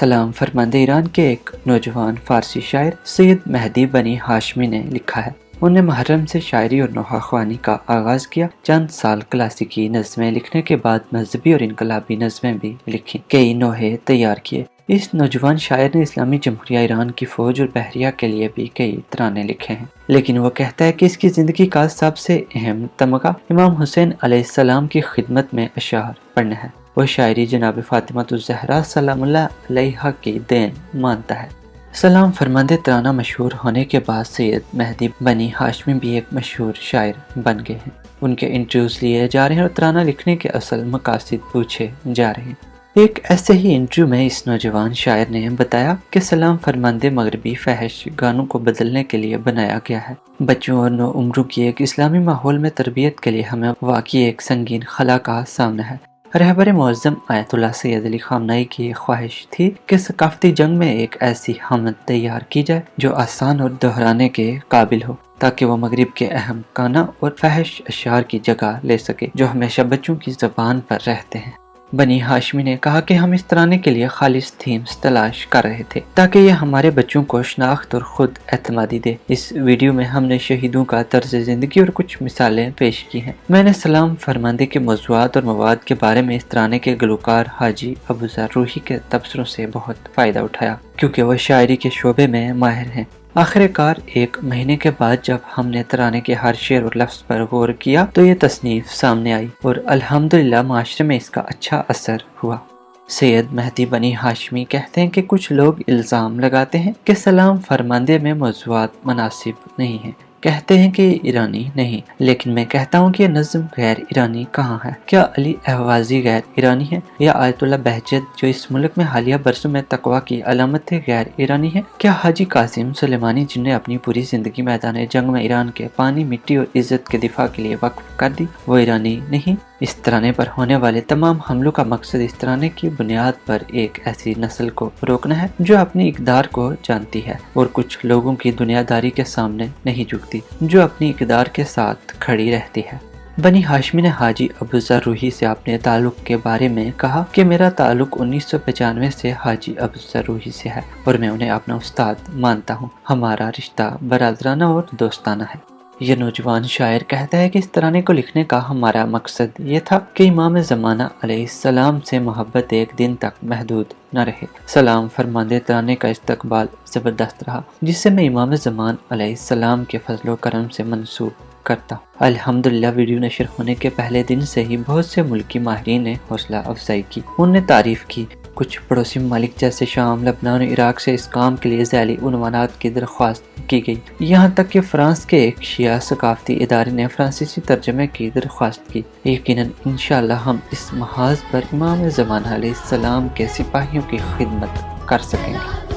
सलाम फरमांदे ईरान के एक नौजवान फारसी शायर सैयद मेहदी बनी हाशमी ने लिखा है। उन्हें मुहर्रम से शायरी और नोहा ख्वानी का आगाज किया। चंद साल क्लासिकी नज़में लिखने के बाद मजहबी और इनकलाबी नज़में भी लिखी, कई नोहे तैयार किए। इस नौजवान शायर ने इस्लामी जमहूरिया ईरान की फौज और बहरिया के लिए भी कई तराने लिखे हैं, लेकिन वो कहता है कि इसकी जिंदगी का सबसे अहम तमगा इमाम हुसैन अलैहिस्सलाम की खिदमत में अशार पढ़ना है। वो शायरी जनाब फातिमा सलामुल्लाह अलैहा की देन मानता है। सलाम फरमांदे तराना मशहूर होने के बाद सैयद मेहदी बनी हाशमी भी एक मशहूर शायर बन गए हैं। उनके इंटरव्यूज लिए जा रहे हैं और तराना लिखने के असल मकासद पूछे जा रहे हैं। एक ऐसे ही इंटरव्यू में इस नौजवान शायर ने बताया कि सलाम फरमांदे मगरबी फहश गानों को बदलने के लिए बनाया गया है। बच्चों और नौ उम्रों की एक इस्लामी माहौल में तरबियत के लिए हमें वाकई एक संगीन खला का सामना है। रहबर मुअज़्ज़म आयतुल्लाह सैयद अली ख़ामनेई की ख्वाहिश थी कि सकाफ़ती जंग में एक ऐसी हमद तैयार की जाए जो आसान और दोहराने के काबिल हो, ताकि वो मगरिब के अहम गाना और फहश अशार की जगह ले सके जो हमेशा बच्चों की ज़बान पर रहते हैं। बनी हाशमी ने कहा कि हम इस तराने के लिए खालिस थीम्स तलाश कर रहे थे ताकि ये हमारे बच्चों को शनाख्त और खुद एतमादी दे। इस वीडियो में हमने शहीदों का तर्ज जिंदगी और कुछ मिसालें पेश की हैं। मैंने सलाम फरमांदे के मौज़ूआत और मवाद के बारे में इस तराने के गुलकार हाजी अबू ज़र रूही के तबसरों से बहुत फ़ायदा उठाया, क्योंकि वह शायरी के शोबे में माहिर हैं। आखिरकार एक महीने के बाद जब हमने तराने के हर शेर और लफ्ज़ पर गौर किया तो ये तसनीफ सामने आई और अल्हम्दुलिल्लाह माशरे में इसका अच्छा असर हुआ। सैयद मेहदी बनी हाशमी कहते हैं कि कुछ लोग इल्ज़ाम लगाते हैं कि सलाम फरमांदे में मौज़ूआत मुनासिब नहीं है, कहते हैं कि ईरानी नहीं, लेकिन मैं कहता हूँ कि नज़्म गैर ईरानी कहाँ है? क्या अली अहवाज़ी गैर ईरानी है या आयतुल्लाह बहजत जो इस मुल्क में हालिया बरसों में तकवा की अलामत गैर ईरानी है? क्या हाजी कासिम सुलेमानी जिन्हें अपनी पूरी जिंदगी मैदान जंग में ईरान के पानी, मिट्टी और इज्जत के दिफा के लिए वक्फ कर दी, वो ईरानी नहीं? इस तराने पर होने वाले तमाम हमलों का मकसद इस तराने की बुनियाद पर एक ऐसी नस्ल को रोकना है जो अपनी इक़दार को जानती है और कुछ लोगों की दुनियादारी के सामने नहीं झुकती, जो अपनी इक़दार के साथ खड़ी रहती है। बनी हाशमी ने हाजी अबू ज़र रूही से अपने ताल्लुक के बारे में कहा कि मेरा ताल्लुक 1995 से हाजी अबू ज़र रूही से है और मैं उन्हें अपना उस्ताद मानता हूँ। हमारा रिश्ता बरादराना और दोस्ताना है। ये नौजवान शायर कहता है कि इस तराने को लिखने का हमारा मकसद ये था कि इमाम ज़माना अलैहिस्सलाम से मोहब्बत एक दिन तक महदूद न रहे। सलाम फरमांदे तराने का इस्तकबाल ज़बरदस्त रहा, जिससे मैं इमाम ज़मान अलैहिस्सलाम के फजलो करम से मंसूब करता। अल्हम्दुलिल्लाह वीडियो नशर होने के पहले दिन से ही बहुत से मुल्की माहिरीन ने हौसला अफजाई की, उन्हें तारीफ की। कुछ पड़ोसी ममालिक जैसे शाम, लबनान और इराक से इस काम के लिए ज़ैली उन्वानात की दरख्वास्त की गई। यहाँ तक कि फ्रांस के एक शिया सकाफती इदारे ने फ्रांसीसी तर्जमे की दरख्वास्त की। यकीनन इंशाअल्लाह हम इस महाज पर इमाम ज़माना अलैहिस्सलाम के सिपाहियों की खिदमत कर सकेंगे।